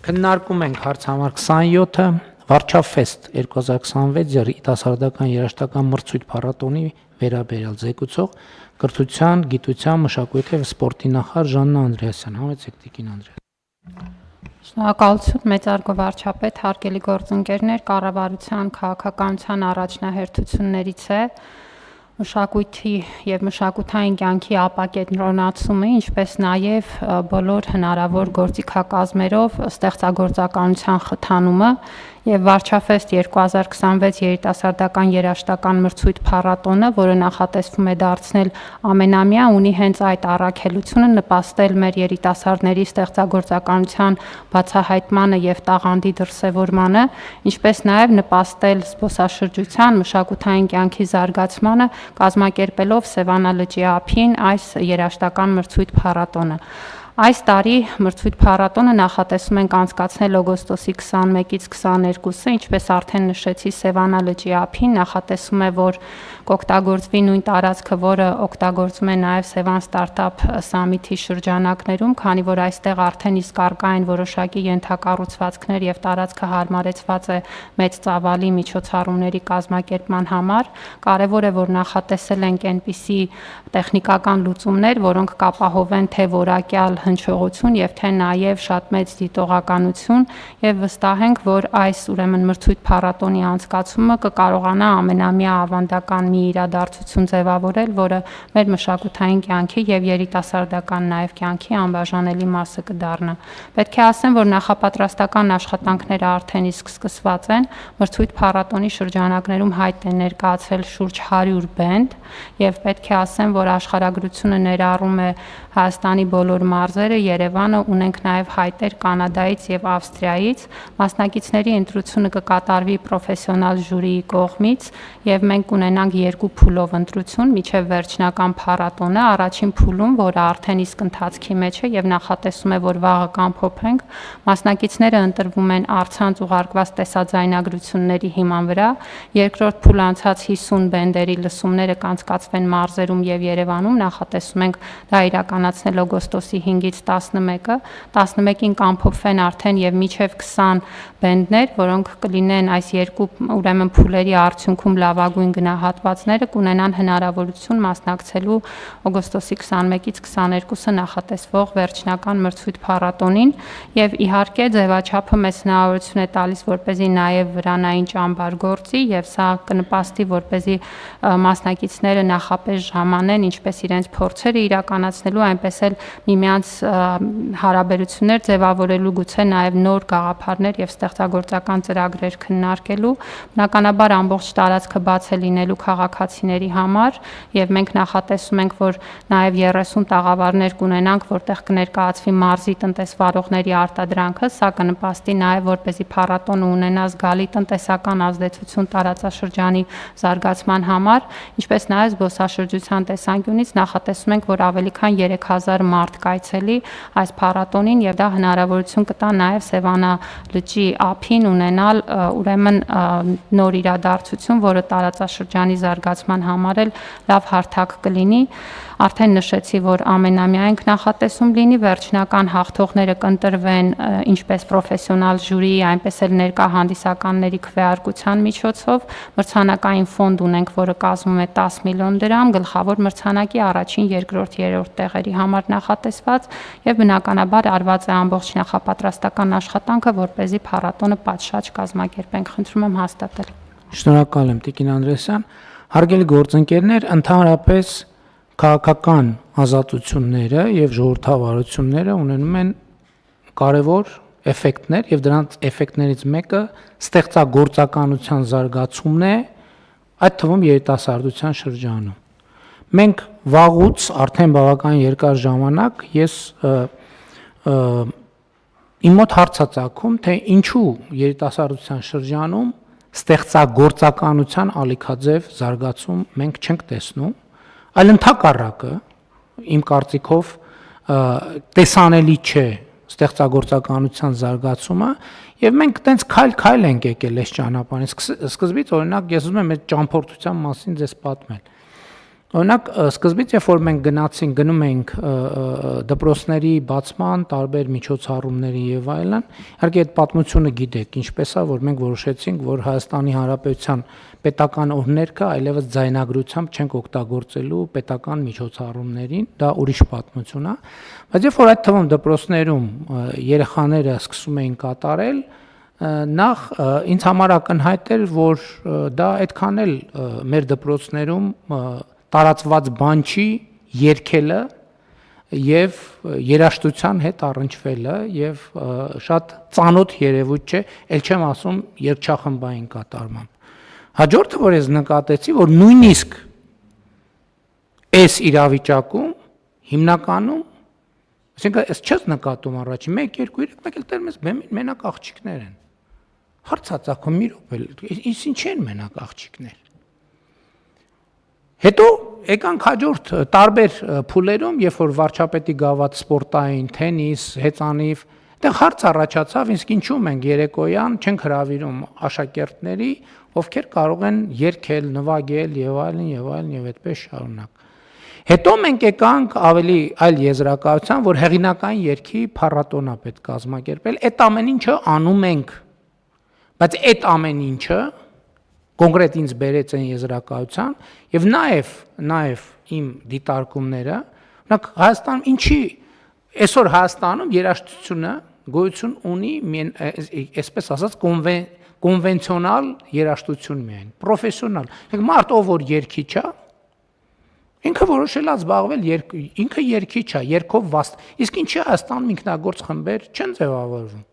Քննարկում ենք հարց համար 27-ը Վարչաֆեստ 2026 երիտասարդական երաժշտական մրցույթ փառատոնի վերաբերյալ զեկուցող կրթության, գիտության, մշակույթի և սպորտի նախարար Ժաննա Անդրեասյան։ Համեցեք Տիկին Անդրեասյան։ Շնորհակալություն մեծարգո վարչապետ, հարգելի գործընկերներ, կառավարության քաղաքականության առաջնահերթություններից է մշակույթի եւ մշակութային կյանքի ապակենտրոնացումը, ինչպես նաեւ բոլոր հնարավոր գործիքակազմերով ստեղծագործականության խթանումը եւ Վարչաֆեստ 2026 երիտասարդական երաժշտական մրցույթ փառատոնը, որը նախատեսվում է դարձնել ամենամյա, ունի հենց այդ առաքելությունը նպաստել մեր երիտասարդների ստեղծագործականության բացահայտմանը եւ տաղանդի դրսեւորմանը, ինչպես նաեւ նպաստել զբոսաշրջության, մշակութային կյանքի զարգացմանը, կազմակերպելով Սևանա լճի ափին այս երաժշտական մրցույթ փառատոնը։ Այս տարի մրցույթ փառատոնը նախատեսում ենք անցկացնել օգոստոսի 21-ից 22-ը, ինչպես արդեն նշեցի, Սևանա լճի ափին նախատեսում է, որ կօգտագործվի նույն տարածքը, որը օգտագործում է նաև Սևան Ստարտափ Սամիթի շրջանակներում, քանի որ այստեղ արդեն իսկ առկա են որոշակի ենթակառուցվածքներ եւ տարածքը հարմարեցված է մեծ ծավալի միջոցառումների կազմակերպման համար։ Կարևոր է, որ նախատեսել ենք այնպիսի տեխնիկական լուծումներ, որոնք կապահովեն թե որակյալ հնչողություն եւ թե նաեւ շատ մեծ դիտողականություն եւ վստահ ենք, որ այս ուրեմն մրցույթ փառատոնի անցկացումը կկարողանա ամենամյա ավանդական մի իրադարձություն ձևավորել, որը մեր մշակութային կյանքի եւ երիտասարդական նաեւ կյանքի անբաժանելի մասը կդառնա։ Պետք է ասեմ, որ նախապատրաստական աշխատանքները արդեն իսկ սկսված են։ Մրցույթ փառատոնի շրջանակներում հայտ է ներկայացել շուրջ 100 բենդ եւ պետք է ասեմ, որ աշխարհագրությունը ներառում է Հայաստանի բոլոր մարզերը, Երևանը, ունենք նաև հայտեր Կանադայից եւ Ավստրիայից։ Մասնակիցների ընտրությունը կկատարվի պրոֆեսիոնալ ժյուրիի կողմից եւ մենք կունենանք 2 փուլով ընտրություն միջև վերջնական փառատոնը։ Առաջին փուլում, որը արդեն իսկ ընթացքի մեջ է եւ նախատեսում է, որ վաղը կամփոփենք, մասնակիցները ընտրվում են առցանց ուղարկված տեսաձայնագրությունների հիման վրա։ Երկրորդ փուլը անցած 50 բենդերի լսումները կանցկացվեն մարզերում եւ Երևանում, նախատեսում ենք դա իրականացնել օգոստոսի 5-ից 11-ը, 11-ին կամփոփվեն արդեն եւ միջև 20 բենդներ, որոնք կլինեն այս երկու ուրեմն փուլերի արդյունքում լավագույն գնահատվածները, կունենան հնարավորություն մասնակցելու օգոստոսի 21-ից 22-ը նախատեսվող վերջնական մրցույթ փառատոնին եւ իհարկե ձևաչափը մեծ հնարավորություն է տալիս, որպեսզի նաեւ վրանային ճամբար գործի եւ սա կնպաստի, որպեսզի մասնակիցները նախապես ժամանեն ինչպես իրենց փորձերը իրականացնելու, այնպես էլ միմյանց հարաբերություններ ձևավորելու, գուցե նաև նոր գաղափարներ եւ ստեղծագործական ծրագրեր քննարկելու։ Բնականաբար ամբողջ տարածքը բաց է լինելու քաղաքացիների համար եւ մենք նախատեսում ենք, որ նաև 30 տաղավարներ կունենանք, որտեղ կներկայացվի մարզի տնտեսվարողների արտադրանքը, սա կնպաստի նաև, որպեսզի փառատոնը ունենա զգալի տնտեսական ազդեցություն տարածաշրջանի զարգացման համար, ինչպես նաև զբոսաշրջության տեսանկյունից նախատեսում ենք, որ ավելի քան 3000 մարդ կայցելի այս փառատոնին եւ դա հնարավորություն կտա նաեւ Սևանա լճի ափին ունենալ ուրեմն նոր իրադարձություն, որը տարածաշրջանի զարգացման համար էլ լավ հարթակ կլինի։ Արդեն նշեցի, որ ամենամյա ենք նախատեսում լինի, վերջնական հաղթողները կընտրվեն ինչպես պրոֆեսիոնալ ժյուրիի, այնպես էլ ներկա հանդիսականների քվեարկության միջոցով։ Մրցանակային ֆոնդ ունենք, որը կազմում է 10 միլիոն դրամ, գլխավոր մրցանակի առաջին, երկրորդ, երրորդ տեղերի համար նախատեսված եւ բնականաբար արված է ամբողջ նախապատրաստական աշխատանքը, որպեսզի փառատոնը պատշաճ կազմակերպենք։ Խնդրում եմ հաստատել։ Շնորհակալ եմ Տիկին Անդրեասյան։ Հարգելի գործընկերներ, ընդհանրապես քաղաքական ազատությունները եւ ժողովրդավարությունները ունենում են կարևոր էֆեկտներ եւ դրանց էֆեկտներից մեկը ստեղծագործականության զարգացումն է, այդ թվում երիտասարդության շրջանում։ Մենք վաղուց արդեն բավական երկար ժամանակ ես իմ մոտ հարց է ծագում, թե ինչու երիտասարդության շրջանում ստեղծագործականության ալիքաձև զարգացում մենք չենք տեսնում, այլ ընդհակառակը իմ կարծիքով տեսանելի չէ ստեղծագործականության զարգացումը եւ մենք տենց քայլ-քայլ ենք եկել այս ճանապարհին։ Սկզբից օրինակ ես ուզում եմ այդ ճամփորդության մասին ձեզ պատմել։ Օրինակ, սկզբից երբ որ մենք գնում ենք դպրոցների բացման, տարբեր միջոցառումների եւ այլն, իհարկե այդ պատմությունը գիտեք, ինչպես է, որ մենք որոշեցինք, որ Հայաստանի Հանրապետության պետական օրհներգը այլևս ձայնագրությամբ չենք օգտագործելու պետական միջոցառումներին, դա ուրիշ պատմություն է, բայց երբ որ այդ թվում դպրոցներում երեխաները սկսում էին կատարել, նախ ինձ համար ակնհայտ էր, որ դա այդքան էլ մեր դպրոցներում տարածված բան չի երգելը եւ երաժշտության հետ առնչվելը եւ շատ ծանոթ երևույթ չէ, ել չեմ ասում երգչախմբային կատարմամբ։ Հաջորդը, որ ես նկատեցի, որ նույնիսկ այս իրավիճակում հիմնականում, այսինքն ես չես նկատում առաջին 1 2 3 մեկ էլ տեր մեզ մենակ աղջիկներ են։ Հարցածախում մի րոպե, ինչ են մենակ աղջիկներ։ Հետո եկանք հաջորդ տարբեր փուլերում, երբ որ վարչապետի գաված սպորտային, թենիս, հեծանիվ, այդտեղ հարց առաջացավ, իսկ ինչու մենք երեկոյան չենք հրավիրում աշակերտների, ովքեր կարող են երգել, նվագել եւ այլն եւ այդպես շարունակ։ Հետո մենք եկանք ավելի այլ եզրակացության, որ հեղինակային երգի փառատոն է պետք կազմակերպել, այդ ամեն ինչը անում ենք, բայց այդ ամեն ինչը կոնկրետ ինձ բերեց այն եզրակացության եւ նաեւ իմ դիտարկումները, օրինակ Հայաստանում ինչի այսօր Հայաստանում երաժշտությունը գոյություն ունի այսպես ասած կոնվենցիոնալ երաժշտություն միայն, պրոֆեսիոնալ։ Մարդ ով որ երգիչ է, ինքը որոշել է զբաղվել ինքը երգիչ է, երգով վաստ։ Իսկ ինչի Հայաստանում ինքնագործ խմբեր չեն ձևավորվում։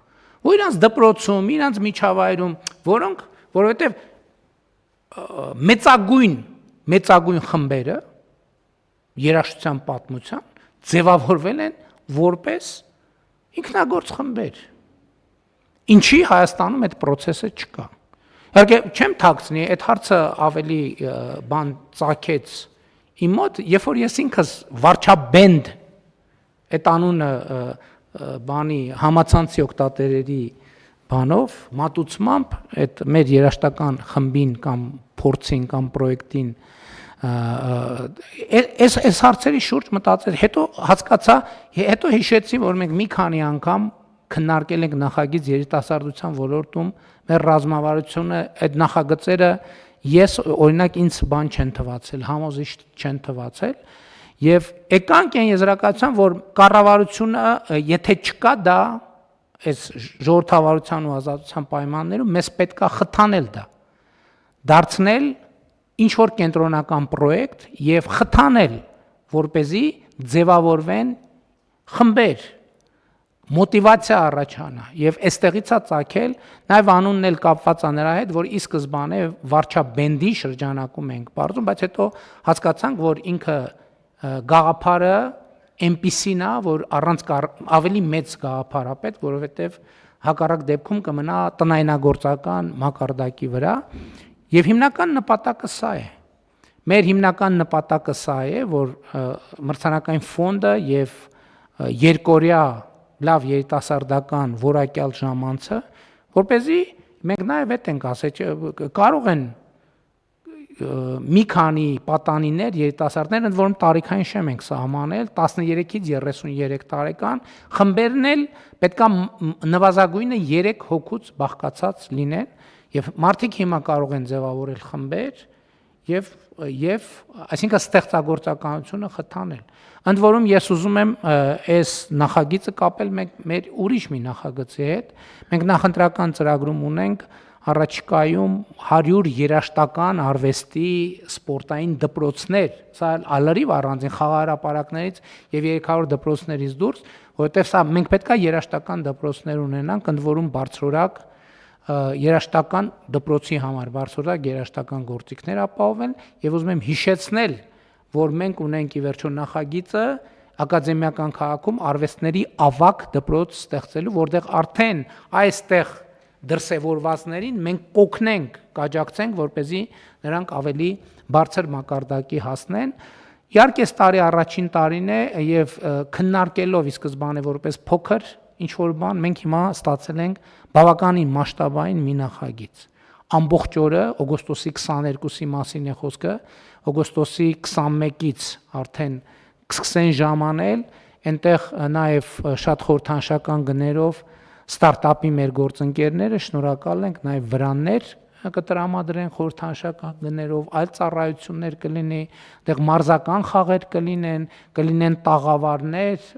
Ու իրանց դպրոցում, իրանց միջավայրում, որովհետեւ մեծագույն խմբերը երաժշտության պատմության ձևավորվել են որպես ինքնագործ խմբեր։ Ինչի Հայաստանում այդ process-ը չկա։ Իհարկե չեմ թաքցնի, այդ հարցը ավելի բան ծագեց իմ մոտ, երբ որ ես ինքս վարչաբենդ այդ անունը բանի համացանցի օգտատերերի բանով, մատուցմամբ այդ մեր երաժշտական խմբին կամ փորձին կամ պրոյեկտին այս հարցերի շուրջ մտածել, հետո հասկացա, հետո հիշեցի, որ մենք մի քանի անգամ քննարկել ենք նախագիծ երիտասարդության ոլորտում, մեր ռազմավարությունը, այդ նախագծերը ես օրինակ ինձ բան չեն թվացել, համոզիչ չեն թվացել, եւ եկանք այն եզրակացության, որ կառավարությունը, եթե չկա դա այս ժողովրդավարության ու ազատության պայմաններում մեզ պետքա խթանել դա, դարձնել ինչ որ կենտրոնական պրոյեկտ եւ խթանել, որպեսզի ձևավորվեն խմբեր, մոտիվացիա առաջանա եւ այստեղից է ծագել նաեւ անունն էլ կապված է նրա հետ, որ ի սկզբանե վարչաբենդի շրջանակում ենք բարձում, բայց հետո հասկացանք, որ ինքը գաղափարը այնպիսին է, որ առանց ավելի մեծ գաղափար է պետք, որովհետև հակառակ դեպքում կմնա տնայնագործական մակարդակի վրա եւ հիմնական նպատակը սա է։ Մեր հիմնական նպատակը սա է, որ մրցանակային ֆոնդը եւ երկօրյա լավ երիտասարդական որակյալ ժամանցը, որպեսզի մենք նաեւ այդ ենք ասել, կարող են մի քանի պատանիներ, երիտասարդներ, ընդ որում տարիքային շեմ ենք սահմանել, 13-ից 33 տարեկան, խմբերն էլ պետքա նվազագույնը 3 հոգուց բաղկացած լինեն, եւ մարդիկ հիմա կարող են ձևավորել խմբեր եւ այսինքն ստեղծագործականությունը խթանել։ Ընդ որում ես ուզում եմ այս նախագիծը կապել մեր ուրիշ մի նախագծի հետ։ Մենք նախընտրական ծրագրում ունենք առաջիկայում 100 երաժշտական արվեստի սպորտային դպրոցներ, սա ալրիվ առանձին խաղահրապարակներից եւ 300 դպրոցներից դուրս, որովհետեւ սա մենք պետքա երաժշտական դպրոցներ ունենանք, ընդ որում բարձրորակ երաժշտական դպրոցի համար բարձրորակ երաժշտական գործիքներ ապահովեն եւ ուզում եմ հիշեցնել, որ մենք ունենք ի վերջո նախագիծը ակադեմիական քաղաքում արվեստների ավագ դպրոց ստեղծելու, որտեղ արդեն այստեղ դրսևորվածներին մենք կօգնենք, կաջակցենք, որպեսզի նրանք ավելի բարձր մակարդակի հասնեն։ Իհարկե, այս տարի առաջին տարին է եւ քննարկելով ի սկզբանե որպես փոքր ինչ որ բան, մենք հիմա ստացել ենք բավականին մասշտաբային մի նախագիծ։ ամբողջ օրը օգոստոսի 22-ի մասին է խոսքը, օգոստոսի 21-ից արդեն կսկսեն ժամանել, այնտեղ նաև շատ խորհրդանշական գներով ստարտափի մեր գործընկերները շնորհակալ ենք նաև վրաններ կտրամադրեն խորհրդանշական գներով, այլ ծառայություններ կլինի, այդտեղ մարզական խաղեր կլինեն տաղավարներ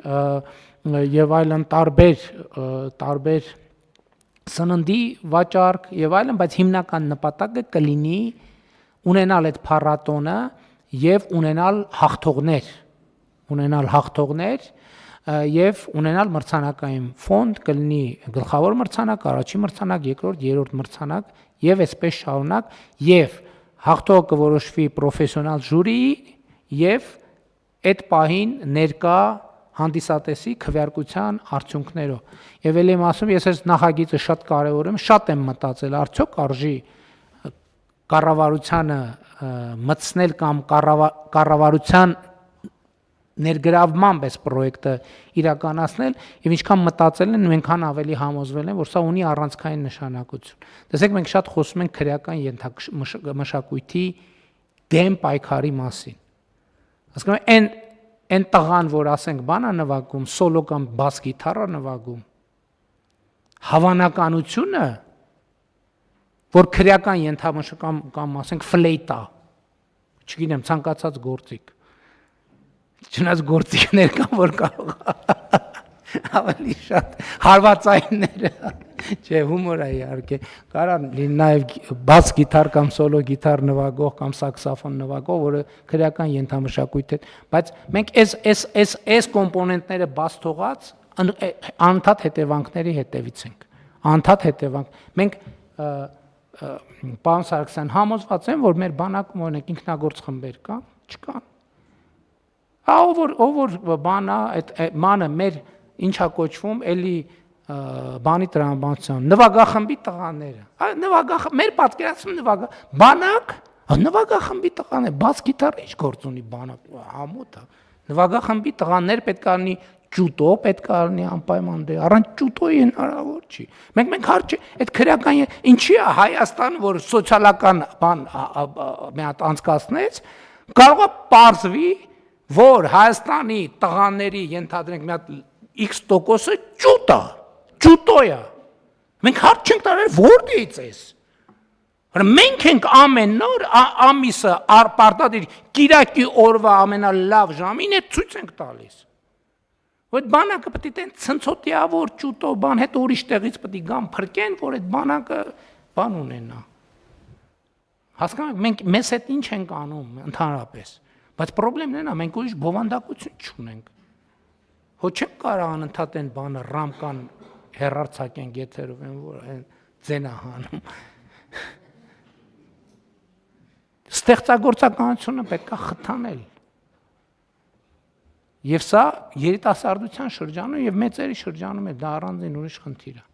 եւ այլն տարբեր սննդի վաճառք եւ այլն, բայց հիմնական նպատակը կլինի ունենալ այդ փառատոնը եւ ունենալ հաղթողներ եւ ունենալ մրցանակային ֆոնդ, կլինի գլխավոր մրցանակ, առաջին մրցանակ, երկրորդ, երրորդ մրցանակ եւ այսպես շարունակ եւ հաղթողը կորոշվի պրոֆեսիոնալ ժյուրիի եւ այդ պահին ներկա հանդիսատեսի քվեարկության արդյունքներով։ Եվ ելի եմ ասում, ես այս նախագիծը շատ կարեւոր եմ, շատ եմ մտածել, արդյոք արժի կառավարությանը մտցնել կամ կառավարության ներգրավմամբ այս պրոյեկտը իրականացնել եւ ինչքան մտածել են ու այնքան ավելի համոզվել են, որ սա ունի առանցքային նշանակություն։ Տեսեք, մենք շատ խոսում ենք քրեական մշակույթի դեմ պայքարի մասին։ Հասկանում եք, այն տղան, որ ասենք բանա նվագում, սոլո կամ բաս գիտարա նվագում, հավանականությունը, որ քրեական ենթամշակում կամ ասենք ֆլեյտա, չգիտեմ, ցանկացած գործիք չնայած գործիքներ կան, որ կարող ավելի շատ հարվածայինները, չէ, հումոր է իհարկե, կարող լինի նաև բաս գիտար կամ սոլո գիտար նվագող կամ սաքսոֆոն նվագող, որը քրեական ենթամշակույթ է, բայց մենք այս կոմպոնենտները բաց թողած անընդհատ հետևանքների հետևից ենք, անընդհատ հետևանք։ Մենք պարոն Սարգսյան համոզված եմ, որ մեր բանակում օրինակ ինքնագործ խմբեր կան, չկան։ Ով որ բանա, այդ մանը մեր ինչա կոչվում, էլի բանի տրամաբանության, նվագախմբի տղաները, մեր պատկերացում բանակ, նվագախմբի տղաներ, բաս գիտարը ինչ գործ ունի բանակ, համոտ է, նվագախմբի տղաներ պետք է լինի ճուտո, պետք է լինի անպայման դե, առանց ճուտոյի հնարավոր չի։ Մենք հարց այդ քրեական ինչի է Հայաստան, որ սոցիալական բան մի հատ անցկացնեց, կարող է պարզվի, որ Հայաստանի տղաների ենթադրենք մի հատ X% ճուտոյա։ Մենք հարց չենք տալու որտեղից էս։ Մենք ենք ամեն նոր ամիսը պարտադիր կիրակի օրվա ամենալավ ժամին է ցույց ենք տալիս։ Որ բանակը պետք է տեն ցնցոտիավոր ճուտո բան, հետո ուրիշ տեղից պետք է գան փրկեն, որ այդ բանակը բան ունենա։ Հասկանում եք, մենք մեզ հետ ինչ ենք անում ընդհանրապես։ Բայց խնդիրն է նա, մենք ուրիշ բովանդակություն չունենք։ Հո չենք կարող անընդհատ այն բանը ռամկան հերարցակեն գեթերով են, որ այն ձենա հանում։ Ստեղծագործականությունը պետք է խթանել։ Եվ սա երիտասարդության շրջանում եւ մեծերի շրջանում է դա առանձին ուրիշ խնդիր է։